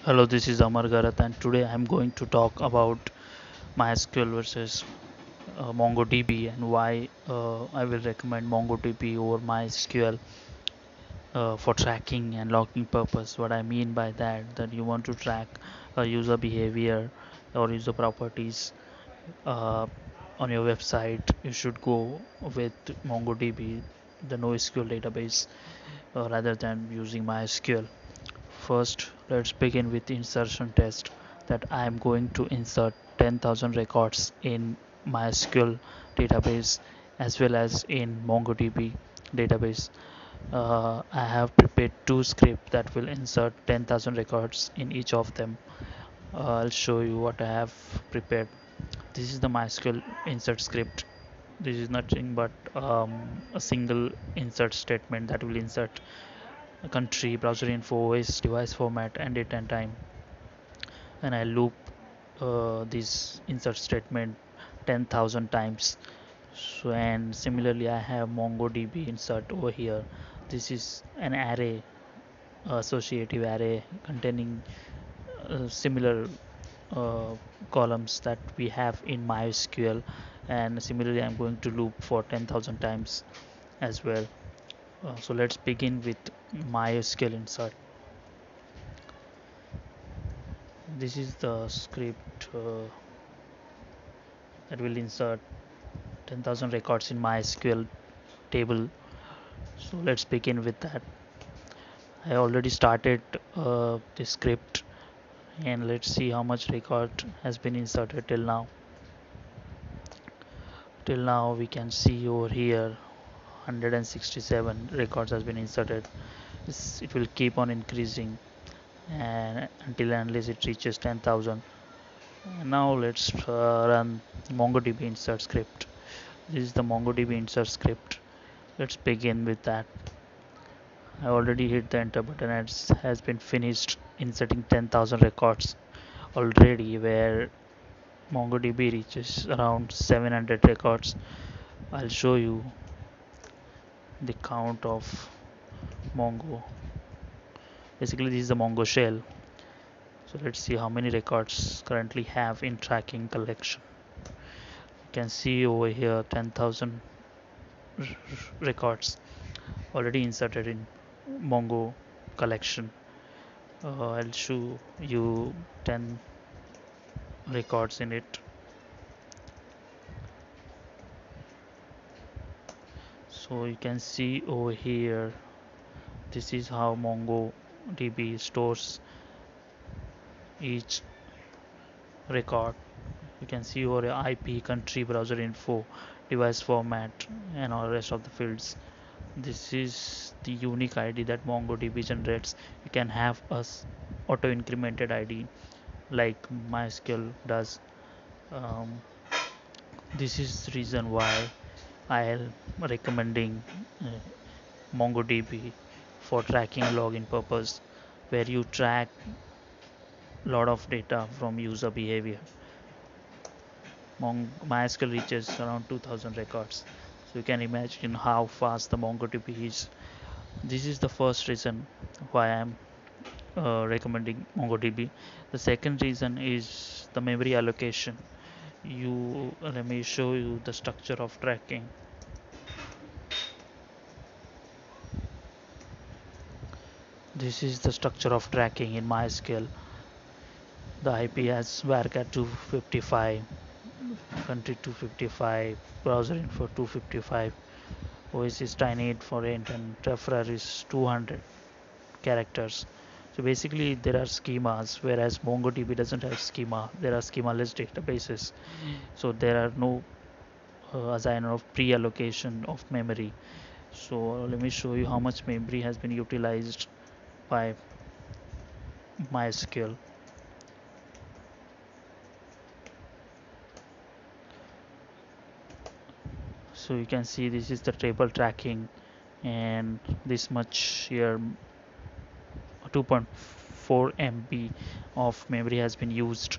Hello, this is Amar Garat, and today I'm going to talk about MySQL versus MongoDB and why I will recommend MongoDB over MySQL for tracking and logging purpose. What I mean by that you want to track user behavior or user properties uh, on your website, you should go with MongoDB, the NoSQL database, rather than using MySQL. First, let's begin with insertion test that I am going to insert 10,000 records in MySQL database as well as in MongoDB database. I have prepared two scripts that will insert 10,000 records in each of them. I'll show you what I have prepared. This is the MySQL insert script. This is nothing but a single insert statement that will insert country, browser info, OS, device format, and date and time. And I loop this insert statement 10,000 times. So, and similarly, I have MongoDB insert over here. This is an array, associative array containing similar uh, columns that we have in MySQL. And similarly, I'm going to loop for 10,000 times as well. So let's begin with MySQL insert. This is the script that will insert 10,000 records in MySQL table. So let's begin with that. I already started the script, and let's see how much record has been inserted till now. Till now we can see over here 167 records has been inserted. It will keep on increasing and until and unless it reaches 10,000. Now let's run MongoDB insert script. This is the MongoDB insert script. Let's begin with that. I already hit the enter button and it has been finished inserting 10,000 records already, where MongoDB reaches around 700 records. I'll show you the count of Mongo. Basically, this is the Mongo shell. So let's see how many records currently have in tracking collection. You can see over here 10,000 records already inserted in Mongo collection. I'll show you 10 records in it. So you can see over here, this is how MongoDB stores each record. You can see over IP, country, browser info, device format, and all rest of the fields. This is the unique ID that MongoDB generates. You can have a auto incremented ID like MySQL does. Um, this is the reason why I am recommending MongoDB for tracking and login purpose, where you track a lot of data from user behavior. MySQL reaches around 2000 records, so you can imagine how fast the MongoDB is. This is the first reason why I'm recommending MongoDB. The second reason is the memory allocation. You Let me show you the structure of tracking. This is the structure of tracking in MySQL. The IP has varchar 255, country 255, browser info 255, OS is tiny for int, and referer is 200 characters. So basically, there are schemas, whereas MongoDB doesn't have schema. There are schema-less databases, so there are no assign of pre-allocation of memory. So let me show you how much memory has been utilized by MySQL. So you can see this is the table tracking, and this much here 2.4 MB of memory has been used,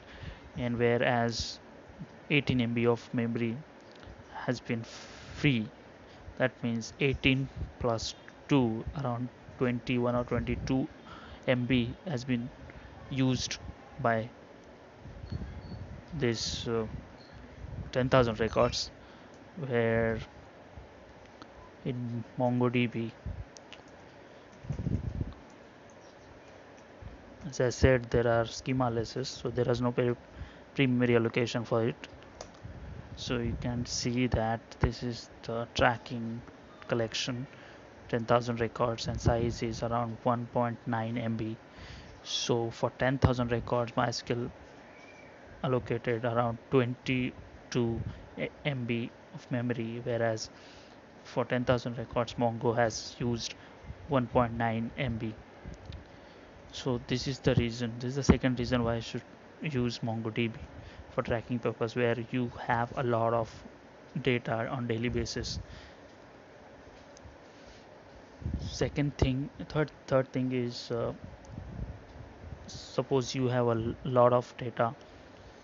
and whereas 18 MB of memory has been free. That means 18 plus 2, around 21 or 22 MB has been used by this 10,000 records, where in MongoDB, as I said, there are schema aliases, so there is no pre-memory allocation for it. So you can see that this is the tracking collection, 10,000 records, and size is around 1.9 MB. So for 10,000 records, MySQL allocated around 22 MB of memory, whereas for 10,000 records, Mongo has used 1.9 MB. So this is the reason. This is the second reason why I should use MongoDB for tracking purpose, where you have a lot of data on daily basis. Second thing, third thing is, suppose you have a lot of data,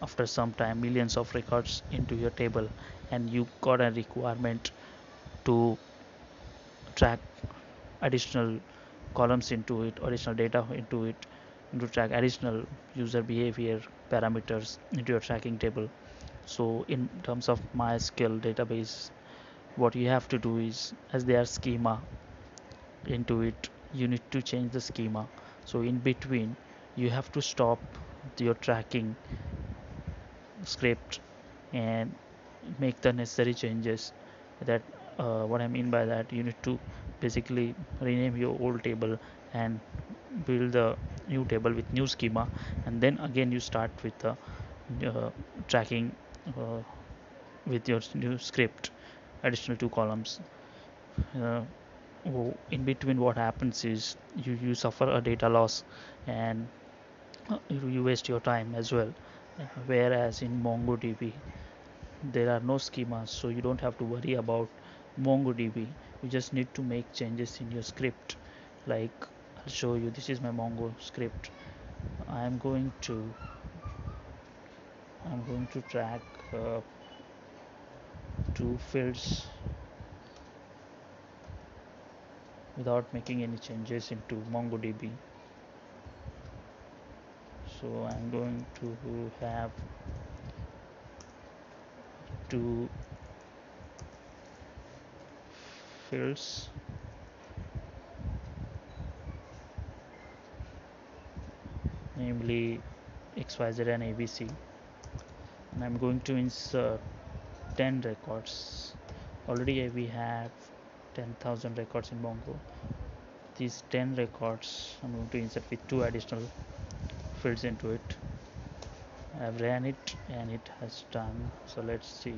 after some time millions of records into your table, and you got a requirement to track additional columns into it, additional data into it, and to track additional user behavior parameters into your tracking table. So in terms of MySQL database, what you have to do is, as they are schema into it, you need to change the schema. So in between, you have to stop your tracking script and make the necessary changes. That what I mean by that, you need to basically rename your old table and build the new table with new schema, and then again you start with the tracking uh, with your new script, additional two columns. uh, in between, what happens is you suffer a data loss, and you waste your time as well. Whereas in MongoDB, there are no schemas, so you don't have to worry about MongoDB. You just need to make changes in your script. Like, I'll show you, this is my Mongo script. i'm going to I'm going to track two fields without making any changes into MongoDB. So I'm going to have two fields, namely XYZ and ABC, and I'm going to insert 10 records. Already we have 10,000 records in Mongo. These 10 records I'm going to insert with two additional fields into it. I've ran it and it has done. So let's see.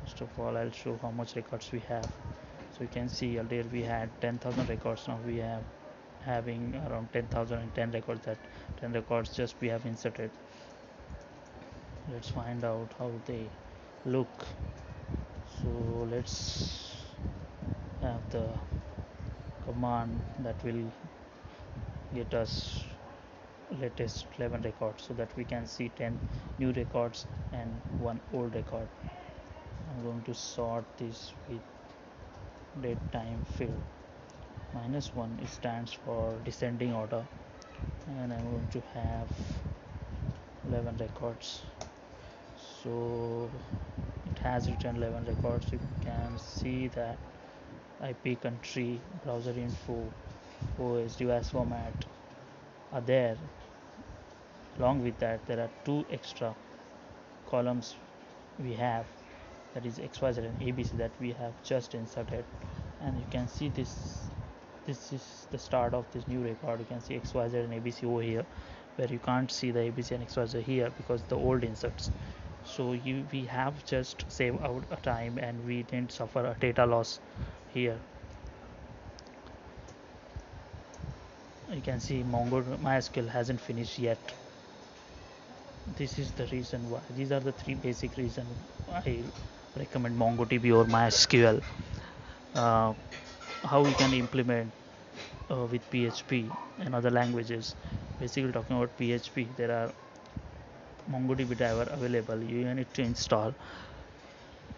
First of all, I'll show how much records we have. So you can see earlier we had 10,000 records. Now we have having around 10,010 records. That 10 records just we have inserted. Let's find out how they look. So let's have the command that will get us latest 11 records, so that we can see 10 new records and one old record. I'm going to sort this with date time field. -1 it stands for descending order, and I'm going to have 11 records. So it has returned 11 records. You can see that IP, country, browser info, OS, device format are there. Along with that, there are two extra columns we have, that is XYZ and ABC, that we have just inserted. And you can see this is the start of this new record. You can see XYZ and ABC over here, where you can't see the ABC and XYZ here because the old inserts. So we have just saved out a time, and we didn't suffer a data loss here. You can see MySQL hasn't finished yet. This is the reason why. These are the three basic reasons I recommend MongoDB or MySQL. Uh, how we can implement with PHP and other languages. Basically, talking about PHP, there are MongoDB driver available. You need to install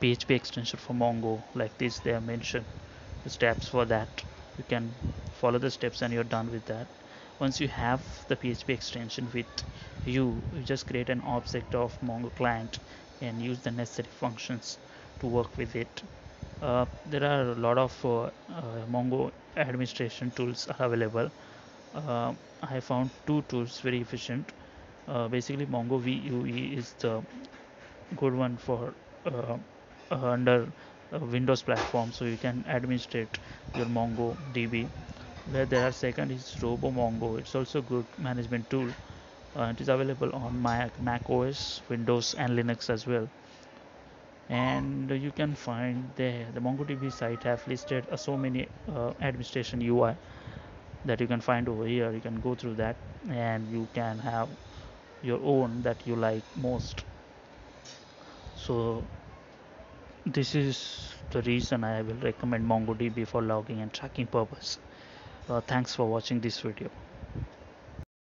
PHP extension for Mongo, like this. They have mentioned the steps for that. You can follow the steps and you're done with that. Once you have the PHP extension with you just create an object of Mongo client and use the necessary functions to work with it. There are a lot of Mongo administration tools are available. I found two tools very efficient. Basically, Mongo VUE is the good one for uh, under Windows platform, so you can administrate your MongoDB. Where there are second is RoboMongo. It's also good management tool. It is available on Mac OS, Windows, and Linux as well. And you can find the MongoDB site have listed so many administration UI that you can find over here. You can go through that, and you can have your own that you like most. So this is the reason I will recommend MongoDB for logging and tracking purpose. Thanks for watching this video.